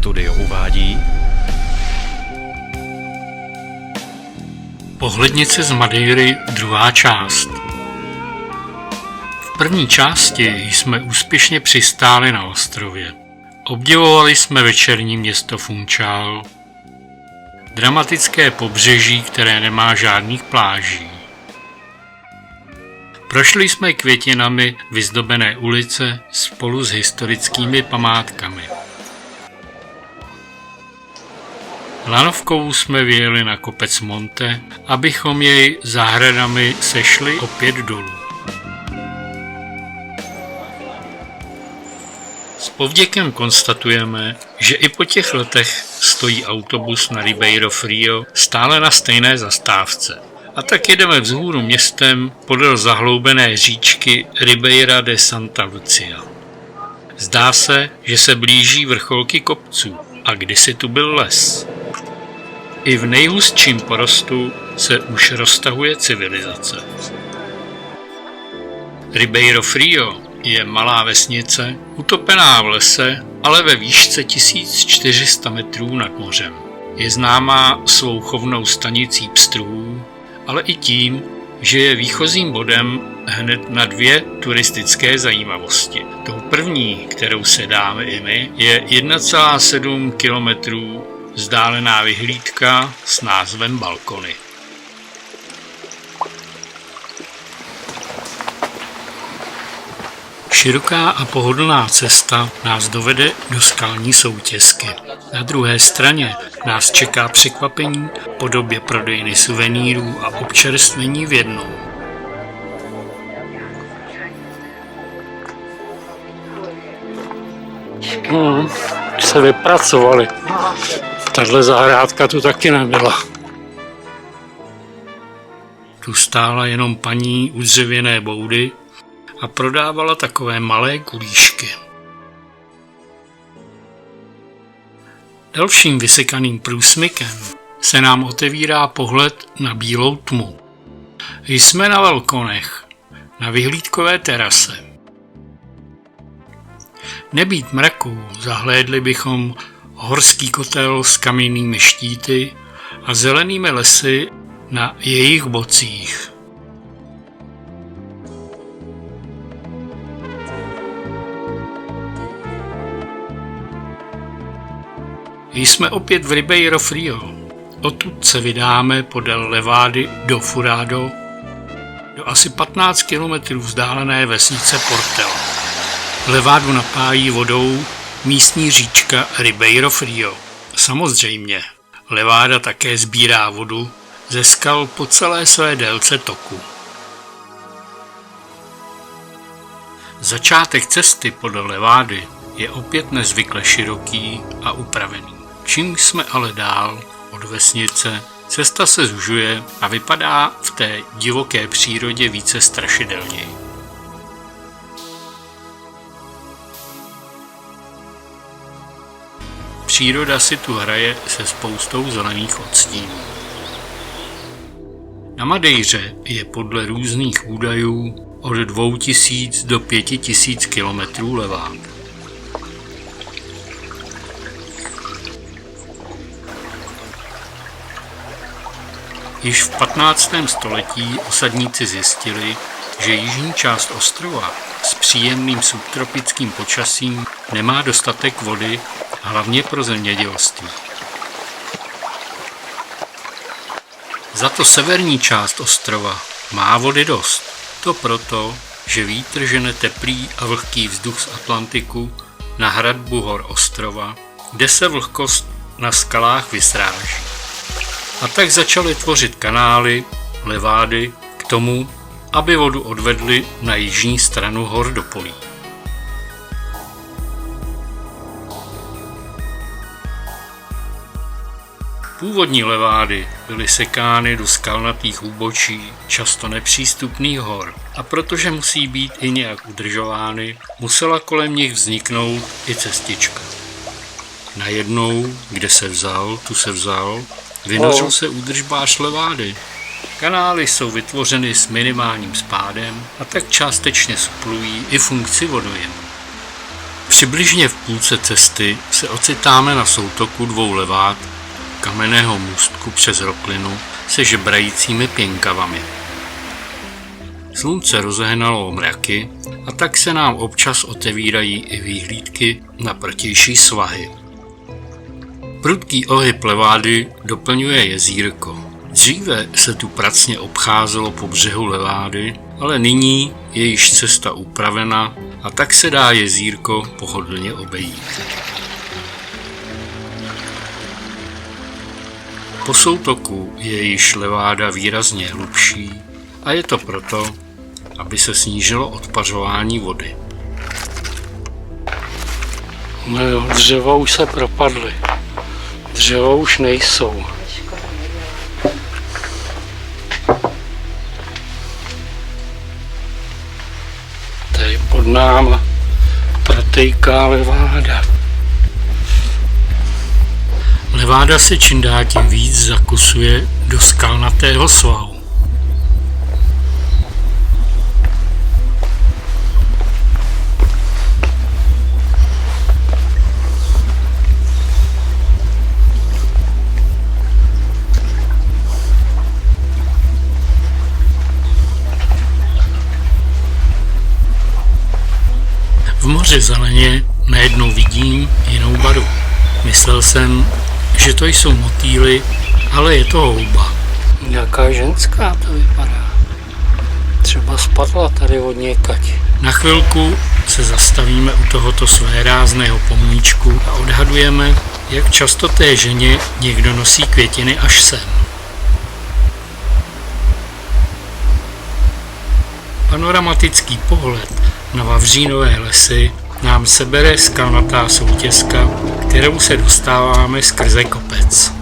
Studio uvádí Pohlednice z Madeiry, druhá část. V první části jsme úspěšně přistáli na ostrově. Obdivovali jsme večerní město Funchal, dramatické pobřeží, které nemá žádných pláží. Prošli jsme květinami vyzdobené ulice spolu s historickými památkami. Lanovkou jsme vyjeli na kopec Monte, abychom jej zahradami sešli opět dolů. S povděkem konstatujeme, že i po těch letech stojí autobus na Ribeiro Frio stále na stejné zastávce. A tak jedeme vzhůru městem podél zahloubené říčky Ribeira de Santa Lucia. Zdá se, že se blíží vrcholky kopců a kdysi tu byl les. I v nejhustším porostu se už roztahuje civilizace. Ribeiro Frio je malá vesnice, utopená v lese, ale ve výšce 1400 metrů nad mořem. Je známá svou chovnou stanicí pstrů, ale i tím, že je výchozím bodem hned na dvě turistické zajímavosti. Tou první, kterou se dáme i my, je 1,7 kilometrů vzdálená vyhlídka s názvem Balkony. Široká a pohodlná cesta nás dovede do skalní soutěsky. Na druhé straně nás čeká překvapení v podobě prodejny suvenýrů a občerstvení v jednom. Se vypracovali. Tahle zahrádka tu taky nebyla. Tu stála jenom paní u dřevěné boudy a prodávala takové malé kulíšky. Dalším vysekaným průsmykem se nám otevírá pohled na bílou tmu. Jsme na Velkonech, na vyhlídkové terase. Nebýt mraků, zahlédli bychom horský kotel s kamennými štíty a zelenými lesy na jejich bocích. Jsme opět v Ribeiro Frio. Odtud se vydáme podél Levády do Furado, do asi 15 km vzdálené vesnice Portel. Levádu napájí vodou místní říčka Ribeiro Frio. Samozřejmě, Leváda také sbírá vodu ze skal po celé své délce toku. Začátek cesty podle Levády je opět nezvykle široký a upravený. Čím jsme ale dál od vesnice, cesta se zužuje a vypadá v té divoké přírodě více strašidelněji. Příroda si tu hraje se spoustou zelených odstínů. Na Madeiře je podle různých údajů od 2000 do 5000 kilometrů levád. Již v 15. století osadníci zjistili, že jižní část ostrova s příjemným subtropickým počasím nemá dostatek vody, hlavně pro zemědělství. Za to severní část ostrova má vody dost. To proto, že vítr žene teplý a vlhký vzduch z Atlantiku na hradbu hor ostrova, kde se vlhkost na skalách vysráží. A tak začaly tvořit kanály, levády k tomu, aby vodu odvedli na jižní stranu hor do polí. Původní levády byly sekány do skalnatých úbočí, často nepřístupných hor, a protože musí být i nějak udržovány, musela kolem nich vzniknout i cestička. Najednou, kde se vzal, tu se vzal, vynořil se údržbář levády. Kanály jsou vytvořeny s minimálním spádem a tak částečně suplují i funkci vodojemu. Přibližně v půlce cesty se ocitáme na soutoku dvou levád kamenného můstku přes roklinu se žebrajícími pěnkavami. Slunce rozehnalo mraky a tak se nám občas otevírají i výhlídky na protější svahy. Prudký ohyb levády doplňuje jezírko. Dříve se tu pracně obcházelo po břehu levády, ale nyní je již cesta upravena a tak se dá jezírko pohodlně obejít. Po soutoku je již leváda výrazně hlubší a je to proto, aby se snížilo odpařování vody. Dřeva už se propadly. Dřeva už nejsou. Tady pod náma pratejká leváda. Leváda se čím dál tím víc zakusuje do skalnatého svahu. V moři zeleně najednou vidím jinou barvu. Myslel jsem, že to jsou motýly, ale je to houba. Nějaká ženská to vypadá. Třeba spadla tady od někať. Na chvilku se zastavíme u tohoto svérázného pomníčku a odhadujeme, jak často té ženě někdo nosí květiny až sem. Panoramatický pohled na Vavřínové lesy nám sebere skalnatá soutězka, kterou se dostáváme skrze kopec.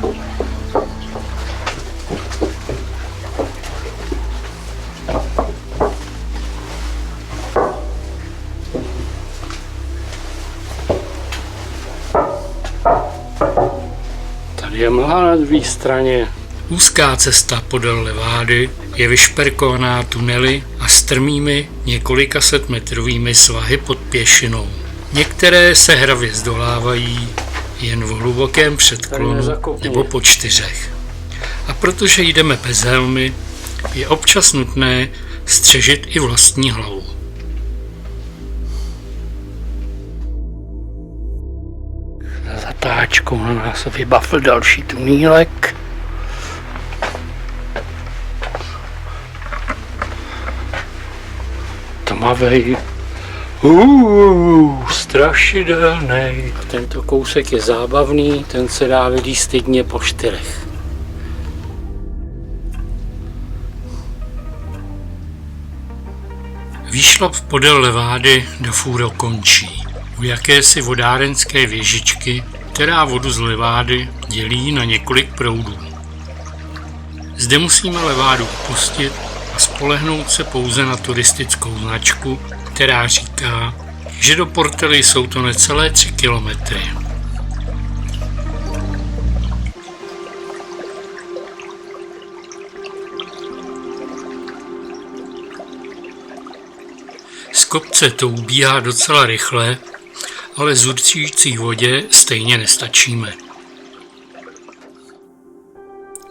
Tady je mlha na druhé straně. Úzká cesta podél levády je vyšperkovaná tunely a strmými několika setmetrovými svahy pod pěšinou. Některé se hravě zdolávají jen v hlubokém předklonu nebo po čtyřech. A protože jdeme bez helmy, je občas nutné střežit i vlastní hlavu. Za zatáčkou na nás vybavil další tunílek. Tmavej. Strašidelnej. A tento kousek je zábavný, ten se dá vylízt stydně po čtyřech. Výšlap podél levády do Fůro končí. U jakési vodárenské věžičky, která vodu z levády dělí na několik proudů. Zde musíme levádu opustit a spolehnout se pouze na turistickou značku, která říká, že do Portely jsou to necelé 3 kilometry. Z kopce to ubíhá docela rychle, ale z určující vodě stejně nestačíme.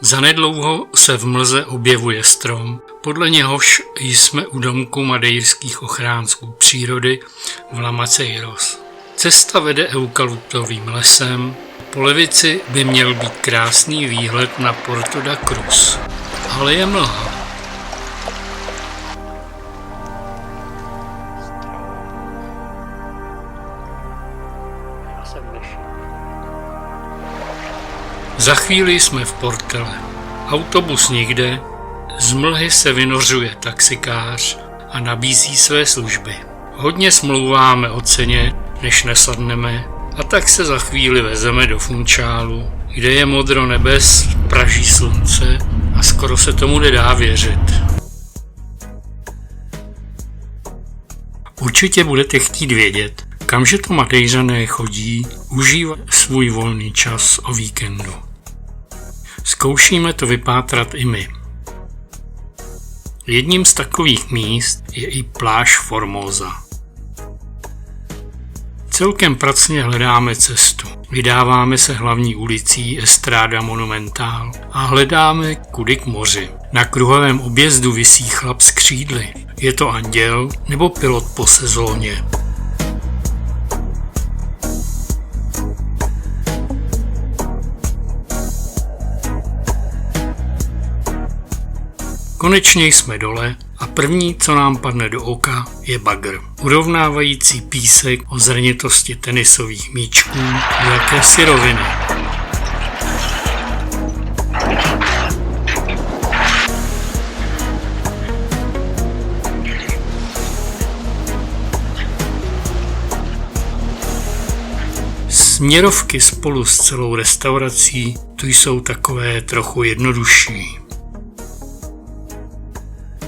Zanedlouho se v mlze objevuje strom, podle něhož jsme u domku madejrských ochránců přírody v Lamaceiros. Cesta vede eukalyptovým lesem, po levici by měl být krásný výhled na Porto da Cruz, ale je mlha. Za chvíli jsme v Portele. Autobus nikde, z mlhy se vynořuje taxikář a nabízí své služby. Hodně smlouváme o ceně, než nesadneme, a tak se za chvíli vezeme do Funčálu, kde je modro nebes, praží slunce a skoro se tomu nedá věřit. Určitě budete chtít vědět, kamže to Madejřané chodí užívat svůj volný čas o víkendu. Zkoušíme to vypátrat i my. Jedním z takových míst je i pláž Formosa. Celkem pracně hledáme cestu. Vydáváme se hlavní ulicí Estrada Monumental a hledáme kudy k moři. Na kruhovém objezdu visí chlap s křídly. Je to anděl nebo pilot po sezóně? Konečně jsme dole a první, co nám padne do oka, je bagr. Urovnávající písek o zrnitosti tenisových míčků do jakési roviny. Směrovky spolu s celou restaurací tu jsou takové trochu jednodušší.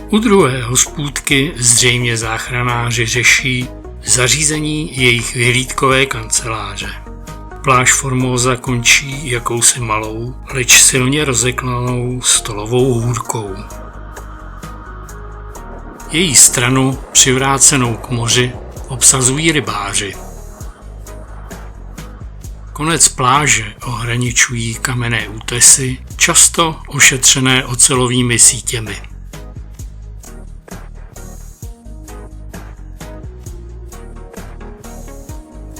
U druhé hospůdky zřejmě záchranáři řeší zařízení jejich vyhlídkové kanceláře. Pláž Formosa končí jakousi malou, leč silně rozeklanou stolovou hůrkou. Její stranu, přivrácenou k moři, obsazují rybáři. Konec pláže ohraničují kamenné útesy, často ošetřené ocelovými sítěmi.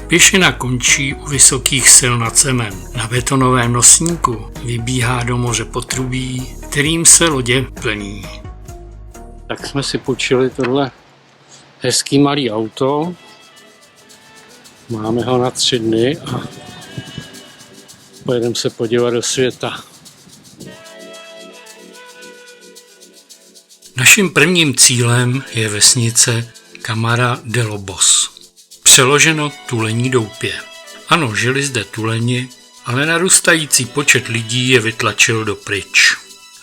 Pěšina končí u vysokých sil na cement. Na betonovém nosníku vybíhá do moře potrubí, kterým se lodě plní. Tak jsme si půjčili tohle hezký malý auto. Máme ho na 3 dny a pojedeme se podívat do světa. Naším prvním cílem je vesnice Camara de Lobos. Přeloženo Tulení doupě. Ano, žili zde tuleni, ale narůstající počet lidí je vytlačil dopryč.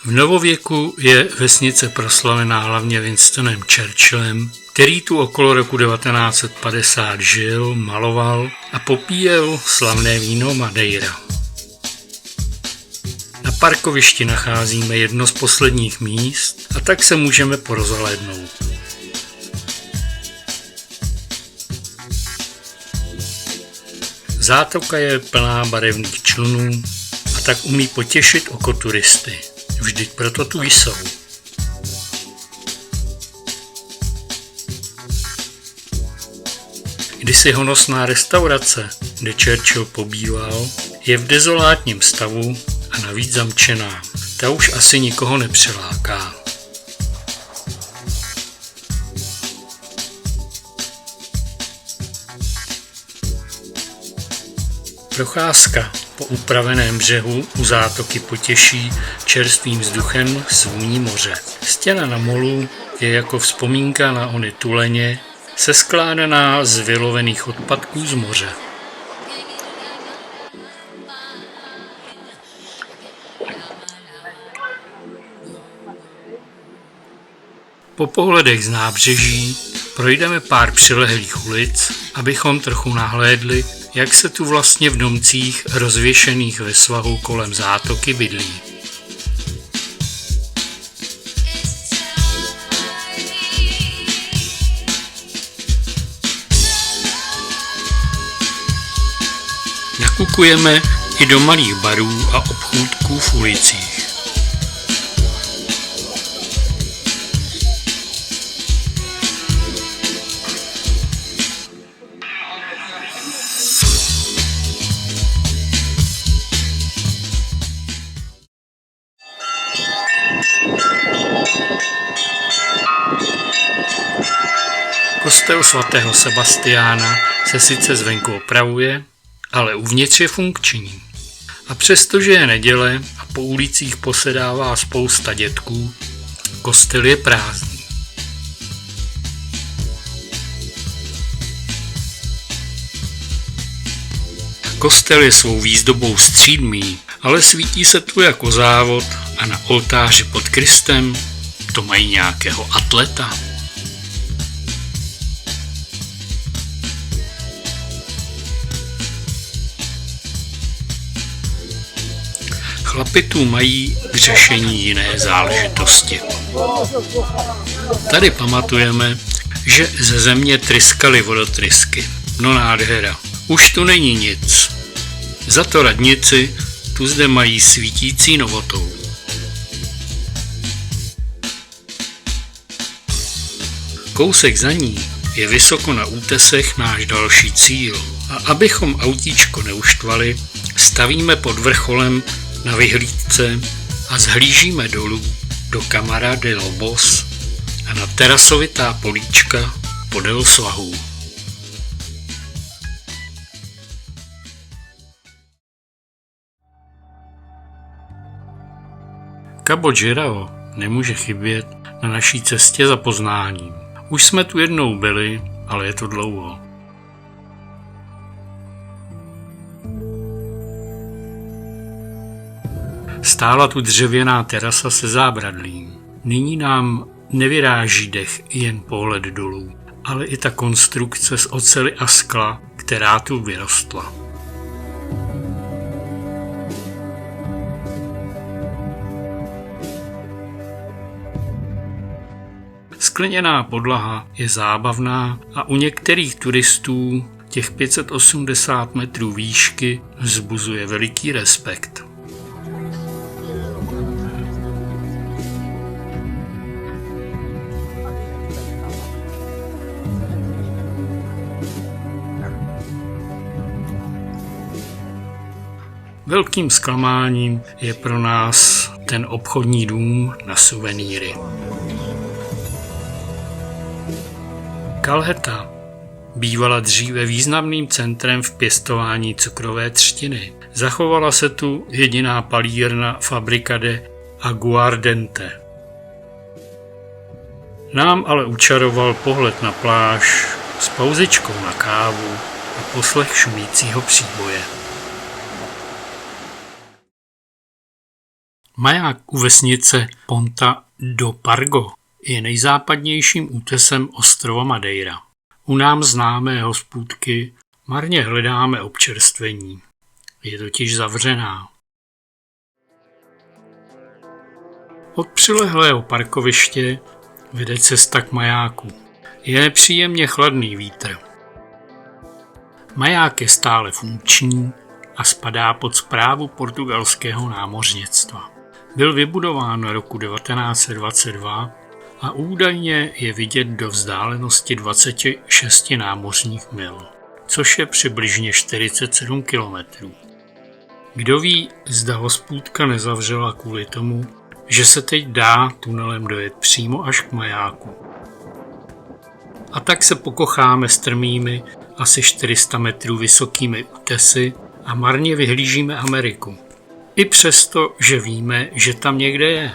V novověku je vesnice proslavená hlavně Winstonem Churchillem, který tu okolo roku 1950 žil, maloval a popíjel slavné víno Madeira. Na parkovišti nacházíme jedno z posledních míst a tak se můžeme porozhlédnout. Zátoka je plná barevných člunů a tak umí potěšit oko turisty. Vždyť proto tu jsou. Kdysi honosná restaurace, kde Churchill pobýval, je v dezolátním stavu a navíc zamčená. Ta už asi nikoho nepřiláká. Procházka po upraveném břehu u zátoky potěší čerstvým vzduchem s vůní moře. Stěna na molu je jako vzpomínka na ony tuleně, seskládaná z vylovených odpadků z moře. Po pohledech z nábřeží projdeme pár přilehlých ulic, abychom trochu nahlédli, jak se tu vlastně v domcích rozvěšených ve svahu kolem zátoky bydlí. Nakukujeme i do malých barů a obchůdků v ulicích. Kostel svatého Sebastiána se sice zvenku opravuje, ale uvnitř je funkční. A přestože je neděle a po ulicích posedává spousta dětků, kostel je prázdný. Kostel je svou výzdobou střídmý, ale svítí se tu jako závod a na oltáři pod Kristem to mají nějakého atleta. Chlapi tu mají k řešení jiné záležitosti. Tady pamatujeme, že ze země tryskaly vodotrysky. No nádhera. Už tu není nic. Za to radnici tu zde mají svítící novotou. Kousek za ní je vysoko na útesech náš další cíl. A abychom autíčko neuštvali, stavíme pod vrcholem na vyhlídce a zhlížíme dolů do Camara de Lobos a na terasovitá políčka podél svahů. Cabo Girao nemůže chybět na naší cestě za poznáním. Už jsme tu jednou byli, ale je to dlouho. Stála tu dřevěná terasa se zábradlím. Nyní nám nevyráží dech jen pohled dolů, ale i ta konstrukce z oceli a skla, která tu vyrostla. Skleněná podlaha je zábavná a u některých turistů těch 580 metrů výšky vzbuzuje veliký respekt. Velkým zklamáním je pro nás ten obchodní dům na suvenýry. Calheta bývala dříve významným centrem v pěstování cukrové třtiny. Zachovala se tu jediná palírna Fabrica de Aguardente. Nám ale učaroval pohled na pláž s pauzičkou na kávu a poslech šumícího příboje. Maják u vesnice Ponta do Pargo je nejzápadnějším útesem ostrova Madeira. U nám známé hospůdky marně hledáme občerstvení. Je totiž zavřená. Od přilehlého parkoviště vede cesta k majáku. Je nepříjemně chladný vítr. Maják je stále funkční a spadá pod správu portugalského námořnictva. Byl vybudován roku 1922 a údajně je vidět do vzdálenosti 26 námořních mil, což je přibližně 47 kilometrů. Kdo ví, zda hospůdka nezavřela kvůli tomu, že se teď dá tunelem dojet přímo až k majáku. A tak se pokocháme strmými, asi 400 metrů vysokými útesy a marně vyhlížíme Ameriku. I přesto, že víme, že tam někde je.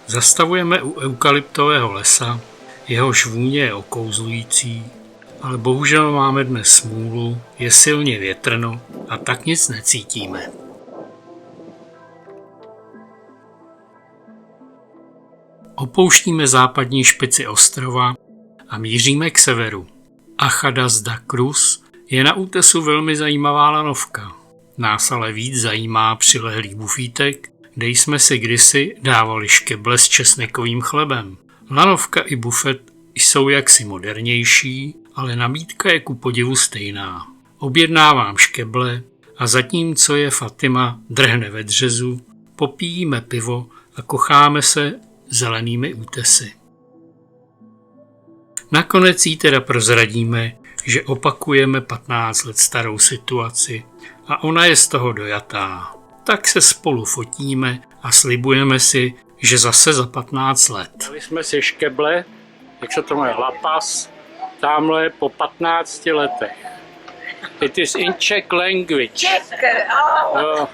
Zastavujeme u eukalyptového lesa, jehož vůně je okouzlující, ale bohužel máme dnes smůlu, je silně větrno a tak nic necítíme. Opouštíme západní špici ostrova a míříme k severu. Achadas da Cruz je na útesu velmi zajímavá lanovka. Nás ale víc zajímá přilehlý bufítek, kde jsme si kdysi dávali škeble s česnekovým chlebem. Lanovka i bufet jsou jaksi modernější, ale nabídka je ku podivu stejná. Objednávám škeble a zatímco je Fatima drhne ve dřezu, popíjíme pivo a kocháme se zelenými útesy. Nakonec jí teda prozradíme, že opakujeme 15 let starou situaci a ona je z toho dojatá. Tak se spolu fotíme a slibujeme si, že zase za 15 let. Dali jsme si škeble, jak se to jmenuje, lapas, tamhle po 15 letech. It is in Czech language. Czech, oh.